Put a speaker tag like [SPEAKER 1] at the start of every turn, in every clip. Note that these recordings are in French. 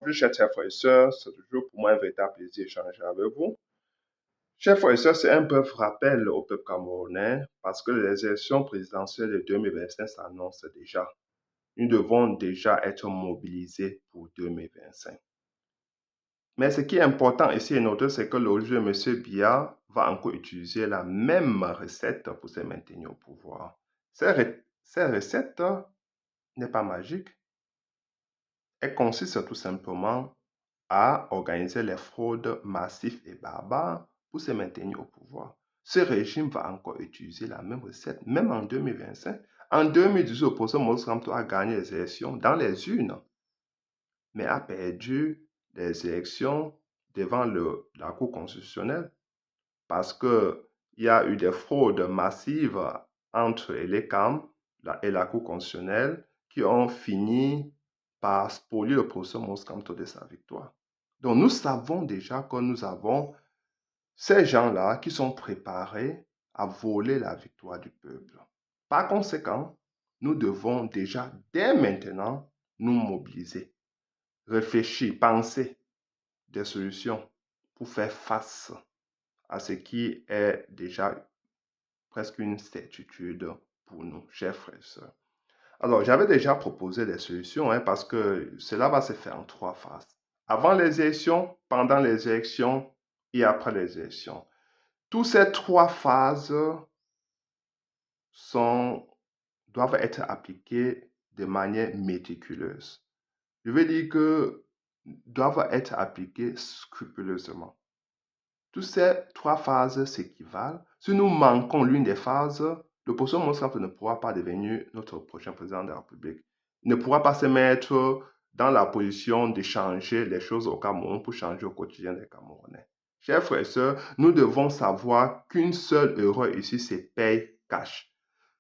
[SPEAKER 1] Bonjour, chers frères et sœurs, c'est toujours pour moi un véritable plaisir d'échanger avec vous. Chers frères et sœurs, c'est un bref rappel au peuple camerounais parce que les élections présidentielles de 2025 s'annoncent déjà. Nous devons déjà être mobilisés pour 2025. Mais ce qui est important ici et noter, c'est que l'aujourd'hui, M. Biya va encore utiliser la même recette pour se maintenir au pouvoir. Cette recette n'est pas magique. Elle consiste tout simplement à organiser les fraudes massives et barbares pour se maintenir au pouvoir. Ce régime va encore utiliser la même recette, même en 2025. En 2018, l'opposition Moïse Kamto a gagné les élections dans les urnes, mais a perdu les élections devant la Cour constitutionnelle parce qu'il y a eu des fraudes massives entre les CAM et la Cour constitutionnelle qui ont fini par spolier l'opposition Moïse Kamto de sa victoire. Donc, nous savons déjà que nous avons ces gens-là qui sont préparés à voler la victoire du peuple. Par conséquent, nous devons déjà, dès maintenant, nous mobiliser, réfléchir, penser des solutions pour faire face à ce qui est déjà presque une certitude pour nous, chers frères et sœurs. Alors, j'avais déjà proposé des solutions parce que cela va se faire en 3 phases. Avant les élections, pendant les élections et après les élections. Toutes ces 3 phases doivent être appliquées de manière méticuleuse. Je veux dire que doivent être appliquées scrupuleusement. Toutes ces 3 phases s'équivalent. Si nous manquons l'une des phases, l'opposition Moïse Kamto ne pourra pas devenir notre prochain président de la République. Il ne pourra pas se mettre dans la position de changer les choses au Cameroun pour changer au quotidien des Camerounais. Chers frères et sœurs, nous devons savoir qu'une seule erreur ici, c'est paye cash.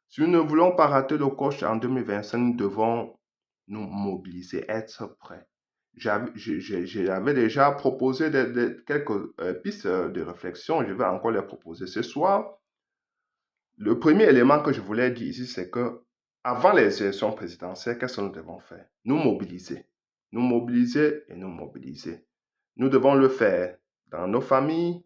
[SPEAKER 1] Si nous ne voulons pas rater le coche en 2025, nous devons nous mobiliser, être prêts. J'avais déjà proposé quelques pistes de réflexion. Je vais encore les proposer ce soir. Le premier élément que je voulais dire ici, c'est que avant les élections présidentielles, qu'est-ce que nous devons faire? Nous mobiliser. Nous mobiliser et nous mobiliser. Nous devons le faire dans nos familles,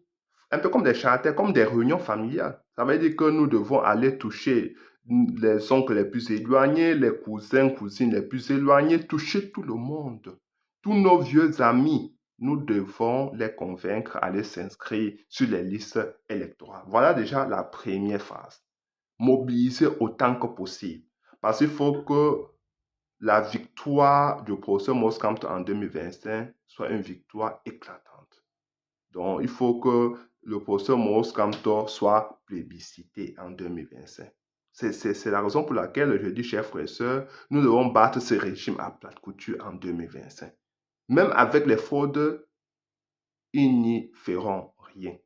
[SPEAKER 1] un peu comme des charters, comme des réunions familiales. Ça veut dire que nous devons aller toucher les oncles les plus éloignés, les cousins, cousines les plus éloignés, toucher tout le monde. Tous nos vieux amis, nous devons les convaincre à aller s'inscrire sur les listes électorales. Voilà déjà la première phase. Mobiliser autant que possible. Parce qu'il faut que la victoire du professeur Moïse Kamto en 2025 soit une victoire éclatante. Donc, il faut que le professeur Moïse Kamto soit plébiscité en 2025. C'est la raison pour laquelle je dis, chers frères et sœurs, nous devons battre ce régime à plate couture en 2025. Même avec les fraudes, ils n'y feront rien.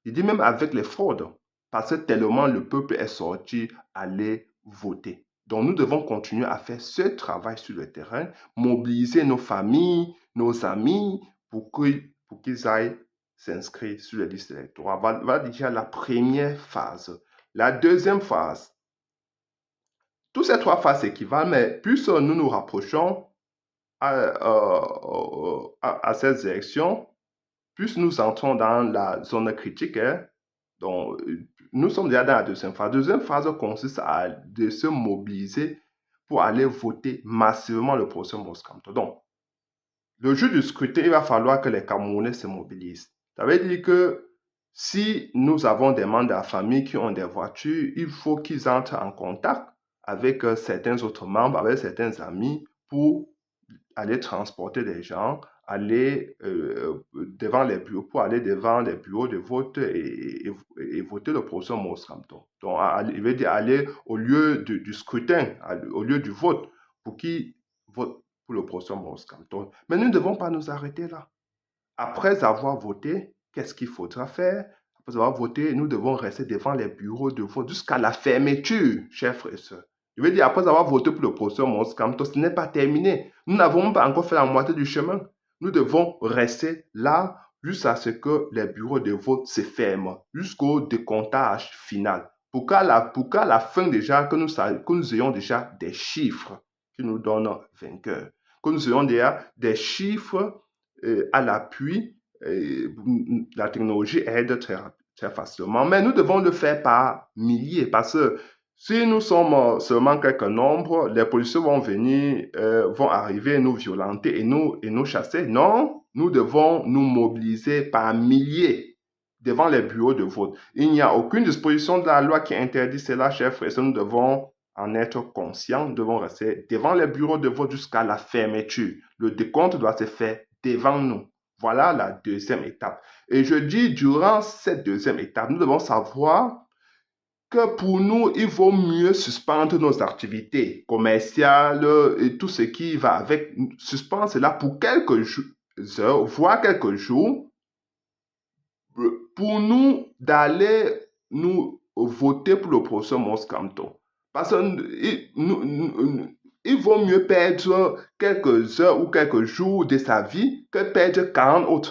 [SPEAKER 1] Je dis même avec les fraudes, parce que tellement le peuple est sorti aller voter. Donc nous devons continuer à faire ce travail sur le terrain, mobiliser nos familles, nos amis pour qu'ils aillent s'inscrire sur les listes électorales. Voilà déjà la première phase. La deuxième phase, toutes ces 3 phases s'équivalent, mais plus nous nous rapprochons à ces élections, plus nous entrons dans la zone critique. Donc, nous sommes déjà dans la deuxième phase. La deuxième phase consiste à se mobiliser pour aller voter massivement le professeur Moïse Kamto. Donc, le jour du scrutin, il va falloir que les Camerounais se mobilisent. Ça veut dire que si nous avons des membres de la famille qui ont des voitures, il faut qu'ils entrent en contact avec certains autres membres, avec certains amis pour aller transporter des gens, aller devant les bureaux, pour aller devant les bureaux de vote et voter le professeur Moïse Kamto. Donc, il veut dire aller au lieu du scrutin, au lieu du vote, pour qu'ils votent pour le professeur Moïse Kamto. Mais nous ne devons pas nous arrêter là. Après avoir voté, qu'est-ce qu'il faudra faire? Après avoir voté, nous devons rester devant les bureaux de vote jusqu'à la fermeture, chers frères et sœurs. Je veux dire, après avoir voté pour le professeur Moïse Kamto, ce n'est pas terminé. Nous n'avons pas encore fait la moitié du chemin. Nous devons rester là jusqu'à ce que les bureaux de vote se ferment, jusqu'au décomptage final. Pour qu'à la fin déjà, que nous ayons déjà des chiffres qui nous donnent vainqueur. que nous ayons déjà des chiffres à l'appui. La technologie aide très facilement, mais nous devons le faire par milliers parce que si nous sommes seulement quelques nombres, les policiers vont venir, vont arriver, nous violenter et nous chasser. Non, nous devons nous mobiliser par milliers devant les bureaux de vote. Il n'y a aucune disposition de la loi qui interdit cela, chers frères. Nous devons en être conscients, nous devons rester devant les bureaux de vote jusqu'à la fermeture. Le décompte doit se faire devant nous. Voilà la deuxième étape. Et je dis, durant cette deuxième étape, nous devons savoir que pour nous, il vaut mieux suspendre nos activités commerciales et tout ce qui va avec. Suspendre cela pour quelques heures, voire quelques jours, pour nous d'aller nous voter pour le professeur Moscato. Parce qu'il vaut mieux perdre quelques heures ou quelques jours de sa vie que perdre 40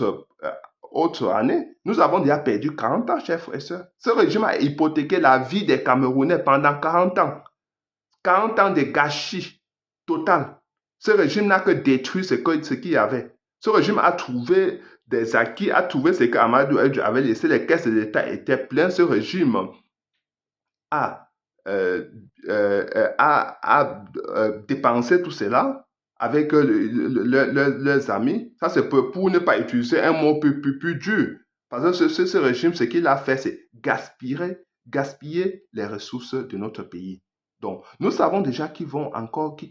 [SPEAKER 1] autres années. Nous avons déjà perdu 40 ans, chers frères et sœurs. Ce régime a hypothéqué la vie des Camerounais pendant 40 ans. 40 ans de gâchis total. Ce régime n'a que détruit ce qu'il y avait. Ce régime a trouvé des acquis, a trouvé ce qu'Amadou Edjo avait laissé. Les caisses de l'État étaient pleines. Ce régime a dépensé tout cela avec leurs amis. Ça, c'est pour ne pas utiliser un mot plus dur. Parce que ce régime, ce qu'il a fait, c'est gaspiller les ressources de notre pays. Donc, nous savons déjà qu'ils vont encore, qui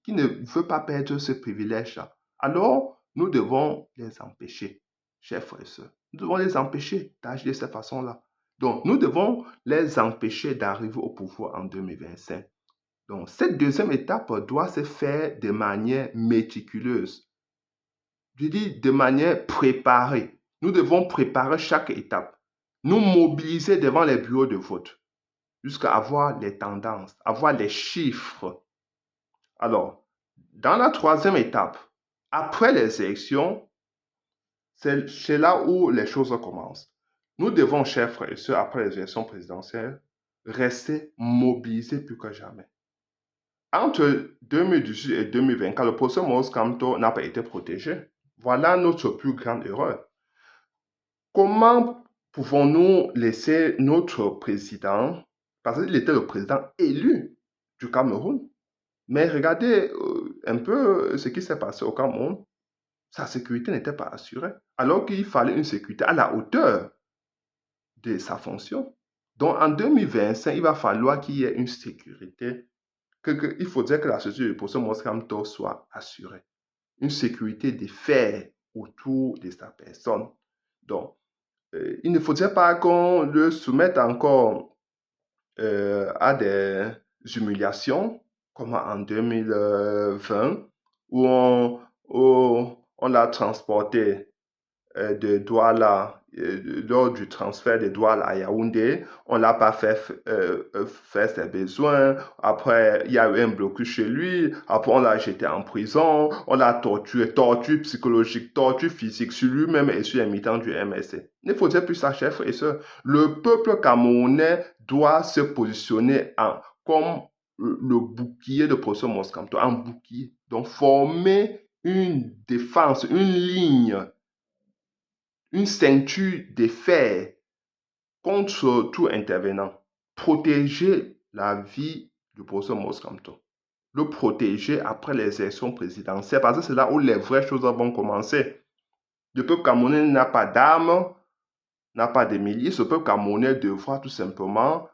[SPEAKER 1] ne veut pas perdre ce privilège-là. Alors, nous devons les empêcher, chers frères et sœurs. Nous devons les empêcher d'agir de cette façon-là. Donc, nous devons les empêcher d'arriver au pouvoir en 2025. Donc, cette deuxième étape doit se faire de manière méticuleuse. Je dis de manière préparée. Nous devons préparer chaque étape. Nous mobiliser devant les bureaux de vote jusqu'à avoir les tendances, avoir les chiffres. Alors, dans la troisième étape, après les élections, c'est là où les choses commencent. Nous devons, chers frères et sœurs, après les élections présidentielles, rester mobilisés plus que jamais. Entre 2018 et 2024, le professeur Maurice Kamto n'a pas été protégé. Voilà notre plus grande erreur. Comment pouvons-nous laisser notre président, parce qu'il était le président élu du Cameroun, mais regardez un peu ce qui s'est passé au Cameroun, sa sécurité n'était pas assurée, alors qu'il fallait une sécurité à la hauteur de sa fonction. Donc en 2025, il va falloir qu'il y ait une sécurité, il faudrait que la sécurité du professeur Maurice Kamto soit assurée. Une sécurité de fer autour de sa personne. Donc, il ne faudrait pas qu'on le soumette encore à des humiliations, comme en 2020, où on l'a transporté de Douala, lors du transfert de Douala à Yaoundé, on l'a pas fait faire ses besoins. Après, il y a eu un blocus chez lui. Après, on l'a jeté en prison. On l'a torturé, torture psychologique, torture physique sur lui-même et sur les militants du MSC. Il ne faudrait plus ça, chef et sœur. Le peuple camerounais doit se positionner comme le bouclier de professeur Moscato, un bouclier. Donc, former une défense, une ligne, une ceinture de fer contre tout intervenant. Protéger la vie du professeur Moscato. Le protéger après les élections présidentielles, parce que c'est là où les vraies choses vont commencer. Le peuple camerounais n'a pas d'armes, n'a pas de milliers. Ce peuple camerounais devra tout simplement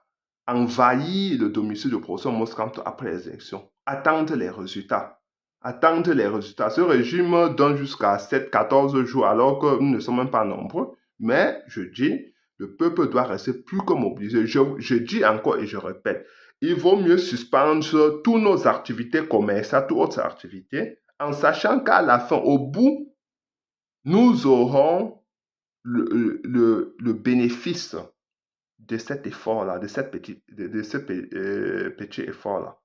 [SPEAKER 1] envahir le domicile du professeur Moscato après les élections. Attendre les résultats. Attendre les résultats. Ce régime donne jusqu'à 7-14 jours alors que nous ne sommes même pas nombreux. Mais je dis, le peuple doit rester plus que mobilisé. Je dis encore et je répète, il vaut mieux suspendre toutes nos activités commerciales, toutes autres activités, en sachant qu'à la fin, au bout, nous aurons le bénéfice de cet effort-là, de ce petit effort-là.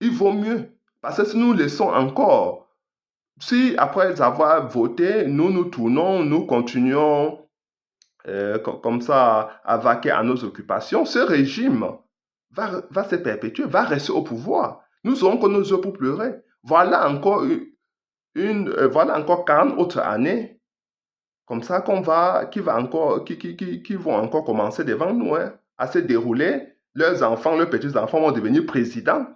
[SPEAKER 1] Il vaut mieux. Parce que si nous laissons encore, si après avoir voté, nous tournons, nous continuons comme ça à vaquer à nos occupations, ce régime va se perpétuer, va rester au pouvoir. Nous aurons que nos yeux pour pleurer. Voilà encore voilà encore 40 autres années comme ça qui vont encore commencer devant nous, hein, à se dérouler. Leurs enfants, leurs petits-enfants vont devenir présidents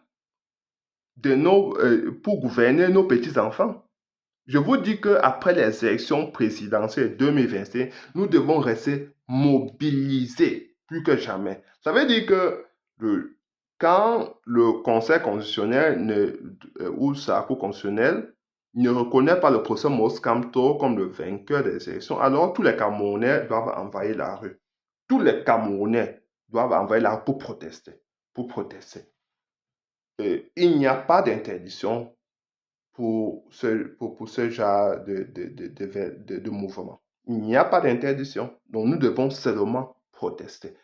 [SPEAKER 1] pour gouverner nos petits-enfants. Je vous dis qu'après les élections présidentielles 2025, nous devons rester mobilisés plus que jamais. Ça veut dire que quand le Conseil constitutionnel ou sa Cour constitutionnelle ne reconnaît pas le procès Maurice Kamto comme le vainqueur des élections, alors tous les Camerounais doivent envahir la rue. Tous les Camerounais doivent envahir la rue pour protester. Pour protester. Il n'y a pas d'interdiction pour ce genre de mouvement. Il n'y a pas d'interdiction. Donc nous devons seulement protester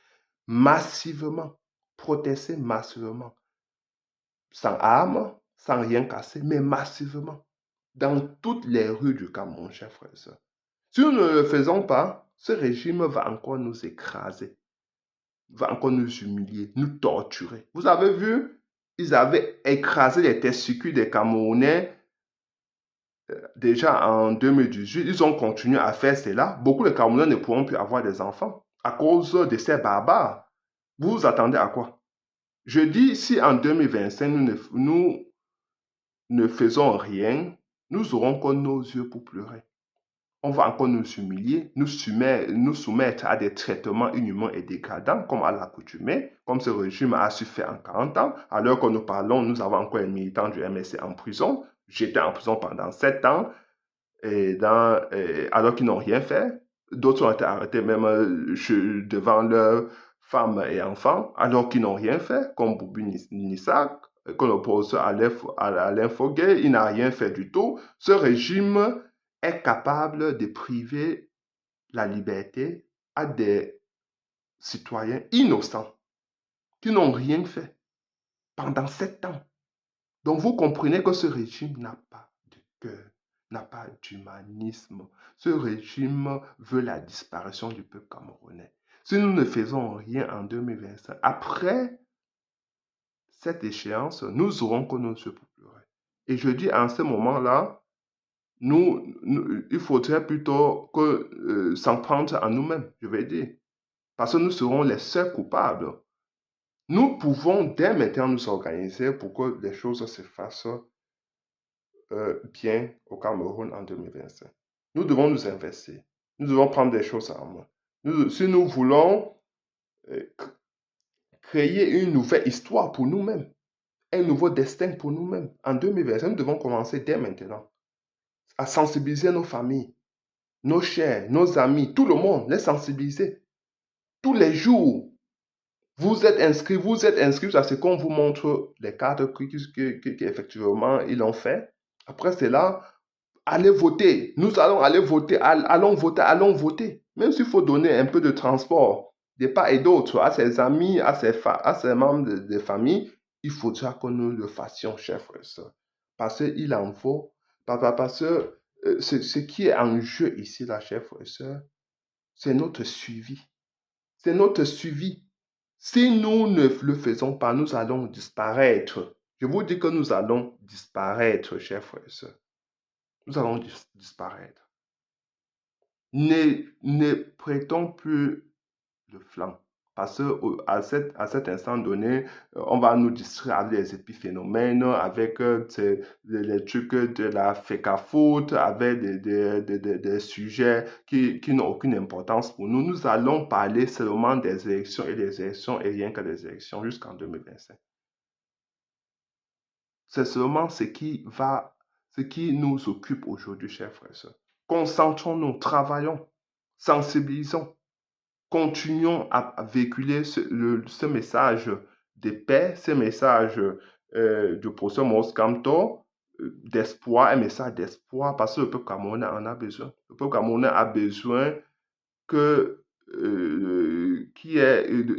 [SPEAKER 1] massivement. Protester massivement. Sans armes, sans rien casser, mais massivement. Dans toutes les rues du Cameroun, chers frères et sœurs. Si nous ne le faisons pas, ce régime va encore nous écraser, va encore nous humilier, nous torturer. Vous avez vu, ils avaient écrasé les testicules des Camerounais déjà en 2018. Ils ont continué à faire cela. Beaucoup de Camerounais ne pourront plus avoir des enfants à cause de ces barbares. Vous vous attendez à quoi? Je dis, si en 2025, nous ne faisons rien, nous aurons que nos yeux pour pleurer. On va encore nous humilier, nous soumettre à des traitements inhumains et dégradants, comme à l'accoutumée, comme ce régime a su faire en 40 ans. À l'heure que nous parlons, nous avons encore un militant du MSC en prison. J'étais en prison pendant 7 ans, alors qu'ils n'ont rien fait. D'autres ont été arrêtés même devant leurs femmes et enfants, alors qu'ils n'ont rien fait, comme Boubou Nissak, qu'on oppose à Alain Foguet. Il n'a rien fait du tout. Ce régime est capable de priver la liberté à des citoyens innocents qui n'ont rien fait pendant 7 ans. Donc vous comprenez que ce régime n'a pas de cœur, n'a pas d'humanisme. Ce régime veut la disparition du peuple camerounais. Si nous ne faisons rien en 2025, après cette échéance, nous aurons que nos yeux pour pleurer. Et je dis en ce moment-là, il faudrait plutôt s'en prendre à nous-mêmes, je vais dire. Parce que nous serons les seuls coupables. Nous pouvons dès maintenant nous organiser pour que les choses se fassent bien au Cameroun en 2025. Nous devons nous investir. Nous devons prendre des choses en main. Si nous voulons créer une nouvelle histoire pour nous-mêmes, un nouveau destin pour nous-mêmes, en 2025, nous devons commencer dès maintenant à sensibiliser nos familles, nos chers, nos amis, tout le monde, les sensibiliser. Tous les jours, vous êtes inscrits à ce qu'on vous montre les cadres qu'effectivement ils ont fait. Après cela, allez voter. Nous allons aller voter. Allons voter, allons voter. Même s'il faut donner un peu de transport de part et d'autre à ses amis, à ses membres de famille, il faudra que nous le fassions, chers frères et sœurs. Parce qu'il en faut. Parce que ce qui est en jeu ici, là, chers frères et sœurs, c'est notre suivi. C'est notre suivi. Si nous ne le faisons pas, nous allons disparaître. Je vous dis que nous allons disparaître, chers frères et sœurs. Nous allons disparaître. Ne prêtons plus le flanc. Parce qu'à cet instant donné, on va nous distraire avec les épiphénomènes, avec les trucs de la FECAFOOT, avec des sujets qui n'ont aucune importance pour nous. Nous allons parler seulement des élections et des élections et rien que des élections jusqu'en 2025. C'est seulement ce qui nous occupe aujourd'hui, chers frères et sœurs. Concentrons-nous, travaillons, sensibilisons, continuons à véhiculer ce message de paix, ce message du procès Maurice Kamto, d'espoir, un message d'espoir, parce que le peuple camerounais en a besoin. Le peuple camerounais a besoin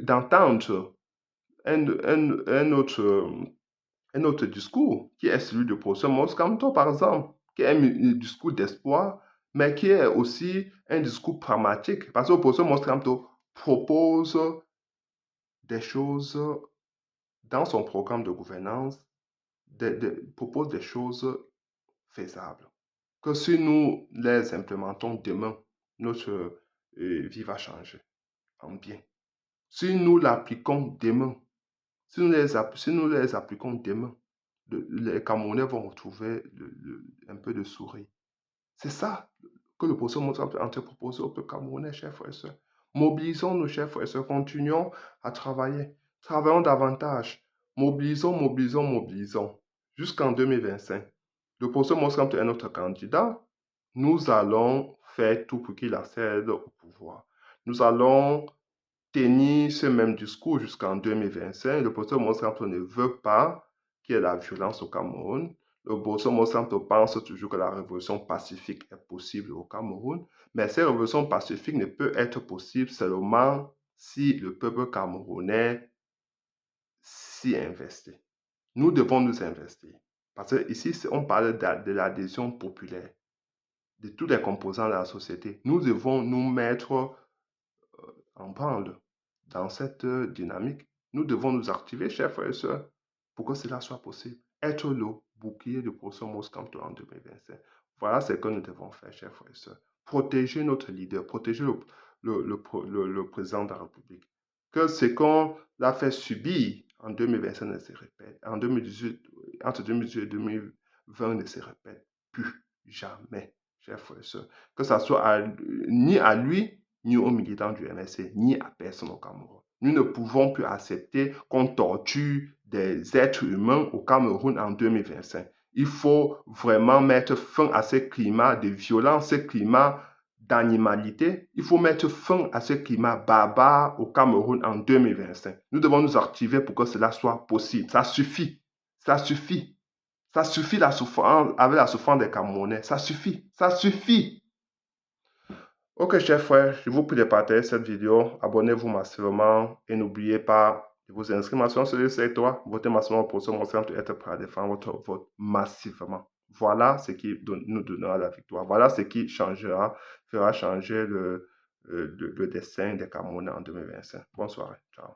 [SPEAKER 1] d'entendre un autre discours, qui est celui du professeur Maurice Kamto, par exemple, qui est un discours d'espoir, mais qui est aussi un discours pragmatique. Parce que le professeur Maurice Kamto propose des choses dans son programme de gouvernance propose des choses faisables. Que si nous les implémentons demain, notre vie va changer en bien. Si nous l'appliquons demain, si nous les appliquons demain, les Camerounais vont retrouver un peu de sourire. C'est ça que le professeur Mozart est en train de proposer au peuple camerounais, chers frères et sœurs. Mobilisons nos chers frères et sœurs, continuons à travailler. Travaillons davantage. Mobilisons, mobilisons, mobilisons. Jusqu'en 2025. Le professeur Mozart est notre candidat. Nous allons faire tout pour qu'il accède au pouvoir. Nous allons tenir ce même discours jusqu'en 2025. Le professeur Mozart ne veut pas qu'il y ait la violence au Cameroun. Le professeur Mozart pense toujours que la révolution pacifique est possible au Cameroun, mais cette révolution pacifique ne peut être possible seulement si le peuple camerounais s'y investit. Nous devons nous investir. Parce que ici, on parle de l'adhésion populaire de tous les composants de la société. Nous devons nous mettre en branle dans cette dynamique. Nous devons nous activer, chers frères et sœurs, pour que cela soit possible. Être le bouclier du professeur Moscamp en 2025. Voilà ce que nous devons faire, chers frères et sœurs. Protéger notre leader, protéger le président de la République. Que ce qu'on l'a fait subir en 2025 ne se répète. En 2018, entre 2018 et 2020 ne se répète plus jamais, chers frères et sœurs. Que ça soit ni à lui, ni aux militants du MSC, ni à personne au Cameroun. Nous ne pouvons plus accepter qu'on torture des êtres humains au Cameroun en 2025. Il faut vraiment mettre fin à ce climat de violence, ce climat d'animalité. Il faut mettre fin à ce climat barbare au Cameroun en 2025. Nous devons nous activer pour que cela soit possible. Ça suffit. Ça suffit. Ça suffit la souffrance, avec la souffrance des Camerounais. Ça suffit. Ça suffit. Ok, chers frères, je vous prie de partager cette vidéo. Abonnez-vous massivement et n'oubliez pas de vous inscrire massivement sur le secteur. Votez massivement pour ce moyen de être prêt à défendre votre vote massivement. Voilà ce qui nous donnera la victoire. Voilà ce qui fera changer le destin des Camerounais en 2025. Bonne soirée. Ciao.